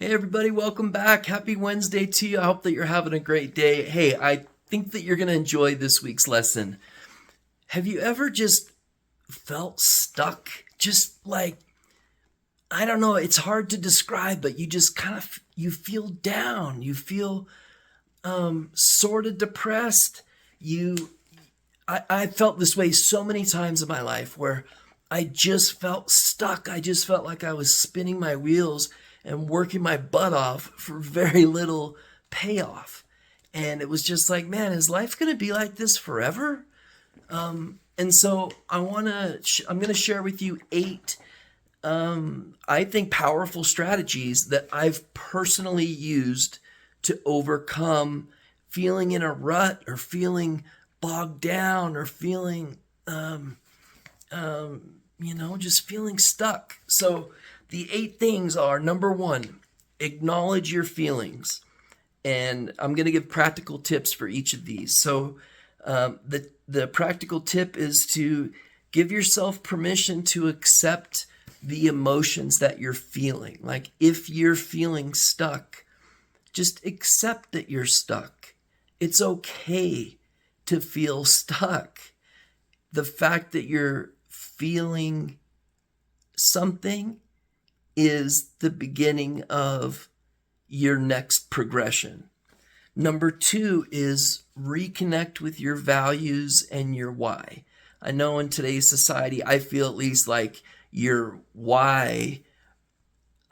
Hey everybody, welcome back. Happy Wednesday to you. I hope that you're having a great day. Hey, I think that you're going to enjoy this week's lesson. Have you ever just felt stuck? Just like, I don't know, it's hard to describe, but you just you feel down. You feel sort of depressed. I felt this way so many times in my life where I just felt stuck. I just felt like I was spinning my wheels and working my butt off for very little payoff. And it was just like, man, is life going to be like this forever? And so I'm going to share with you 8, I think, powerful strategies that I've personally used to overcome feeling in a rut or feeling bogged down or feeling, just feeling stuck. So the 8 things are: number 1, acknowledge your feelings. And I'm going to give practical tips for each of these. So the practical tip is to give yourself permission to accept the emotions that you're feeling. Like if you're feeling stuck, just accept that you're stuck. It's okay to feel stuck. The fact that you're feeling something is the beginning of your next progression. Number 2 is reconnect with your values and your why. I know in today's society, I feel at least like your why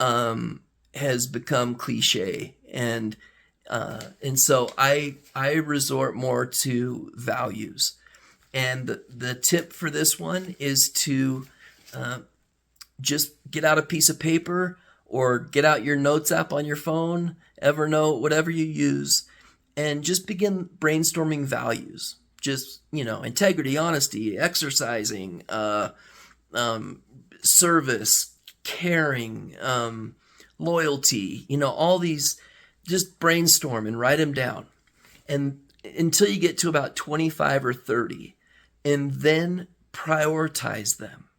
has become cliche, and so I resort more to values. And the tip for this one is to just get out a piece of paper or get out your notes app on your phone, Evernote, whatever you use, and just begin brainstorming values. Just, integrity, honesty, exercising, service, caring, loyalty, all these. Just brainstorm and write them down. And until you get to about 25 or 30, and then prioritize them.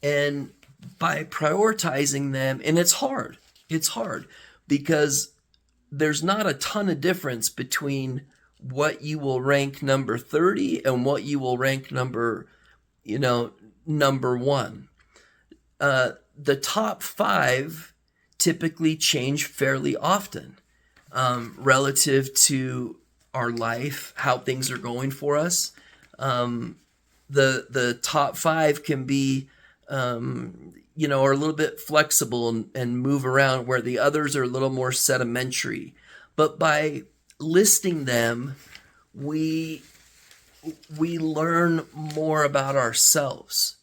And by prioritizing them, and it's hard because there's not a ton of difference between what you will rank number 30 and what you will rank number 1. The top 5 typically change fairly often relative to our life, how things are going for us. The top 5 can be are a little bit flexible and move around, where the others are a little more sedimentary. But by listing them, we learn more about ourselves.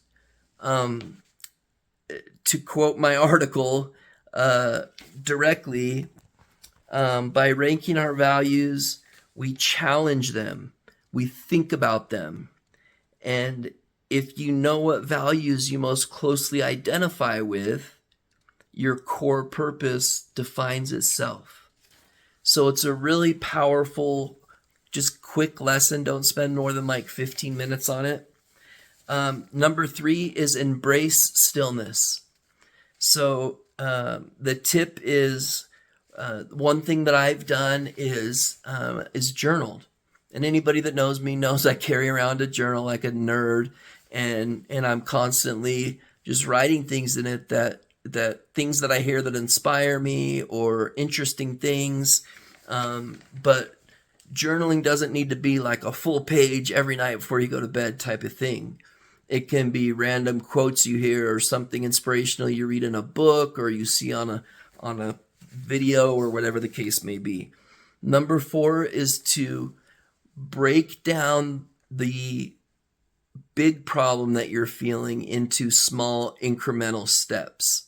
To quote my article directly, by ranking our values, we challenge them, we think about them, and if you know what values you most closely identify with, your core purpose defines itself. So it's a really powerful, just quick lesson. Don't spend more than like 15 minutes on it. Number 3 is embrace stillness. So the tip is, one thing that I've done is journaled. And anybody that knows me knows I carry around a journal like a nerd. And I'm constantly just writing things in it that things that I hear that inspire me or interesting things. But journaling doesn't need to be like a full page every night before you go to bed type of thing. It can be random quotes you hear or something inspirational you read in a book or you see on a video or whatever the case may be. Number 4 is to break down the big problem that you're feeling into small incremental steps.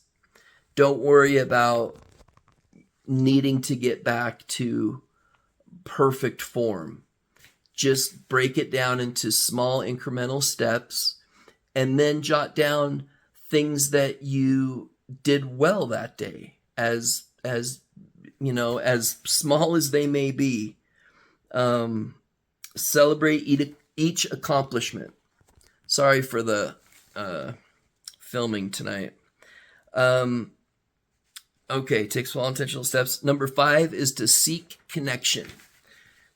Don't worry about needing to get back to perfect form. Just break it down into small incremental steps, and then jot down things that you did well that day, as small as they may be. Celebrate each accomplishment. Sorry for the filming tonight. Okay, take small intentional steps. Number 5 is to seek connection.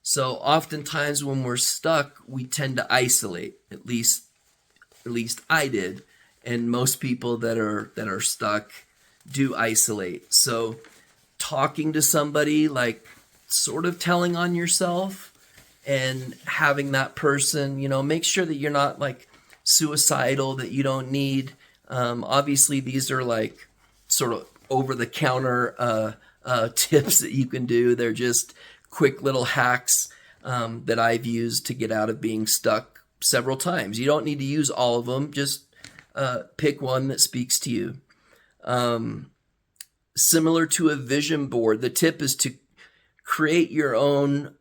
So oftentimes when we're stuck, we tend to isolate. At least I did, and most people that are stuck do isolate. So talking to somebody, like sort of telling on yourself and having that person, make sure that you're not like suicidal, that you don't need. Obviously, these are like sort of over the counter tips that you can do. They're just quick little hacks that I've used to get out of being stuck several times. You don't need to use all of them. Just pick one that speaks to you. Similar to a vision board, the tip is to create your own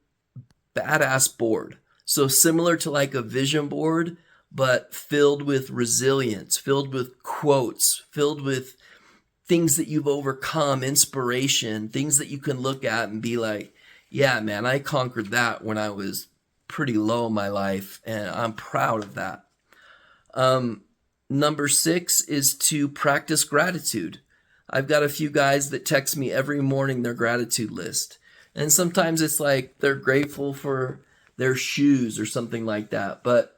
badass board. So similar to like a vision board, but filled with resilience, filled with quotes, filled with things that you've overcome, inspiration, things that you can look at and be like, yeah, man, I conquered that when I was pretty low in my life, and I'm proud of that. Number 6 is to practice gratitude. I've got a few guys that text me every morning their gratitude list. And sometimes it's like they're grateful for their shoes or something like that. But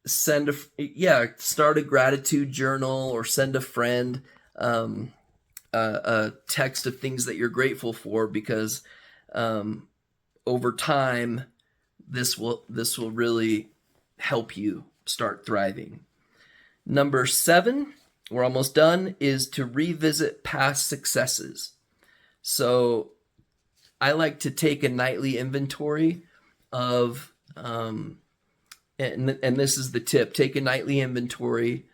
start a gratitude journal or send a friend a text of things that you're grateful for, because over time this will really help you start thriving. Number 7, we're almost done, is to revisit past successes. So I like to take a nightly inventory of and this is the tip, take a nightly inventory.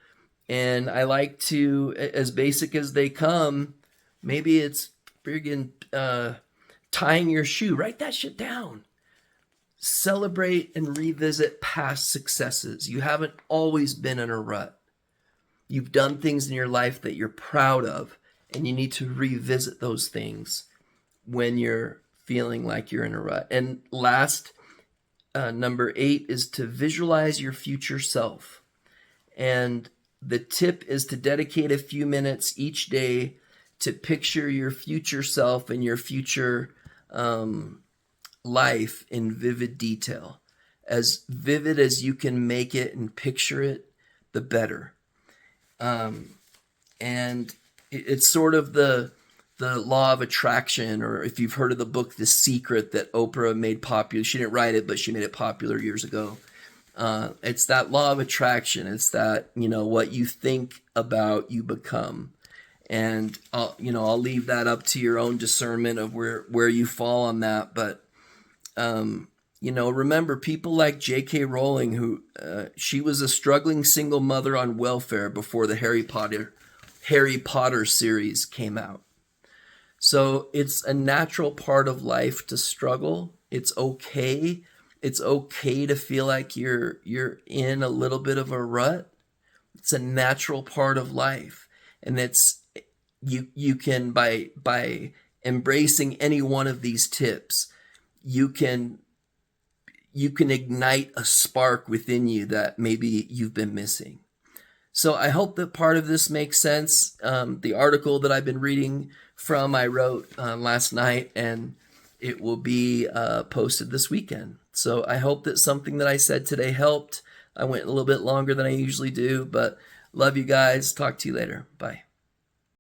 And I like to, as basic as they come, maybe it's friggin' tying your shoe. Write that shit down. Celebrate and revisit past successes. You haven't always been in a rut. You've done things in your life that you're proud of, and you need to revisit those things when you're feeling like you're in a rut. And last, number 8 is to visualize your future self. And the tip is to dedicate a few minutes each day to picture your future self and your future life in vivid detail. As vivid as you can make it and picture it, the better. And it's sort of the law of attraction, or if you've heard of the book The Secret that Oprah made popular. She didn't write it, but she made it popular years ago. It's that law of attraction. It's that, what you think about, you become. And I'll leave that up to your own discernment of where you fall on that. But, remember people like J.K. Rowling, who she was a struggling single mother on welfare before the Harry Potter series came out. So it's a natural part of life to struggle. It's okay. It's okay to feel like you're in a little bit of a rut. It's a natural part of life. And it's you can, by embracing any one of these tips, you can ignite a spark within you that maybe you've been missing. So I hope that part of this makes sense. The article that I've been reading from, I wrote last night, and it will be posted this weekend. So I hope that something that I said today helped. I went a little bit longer than I usually do, but love you guys. Talk to you later. Bye.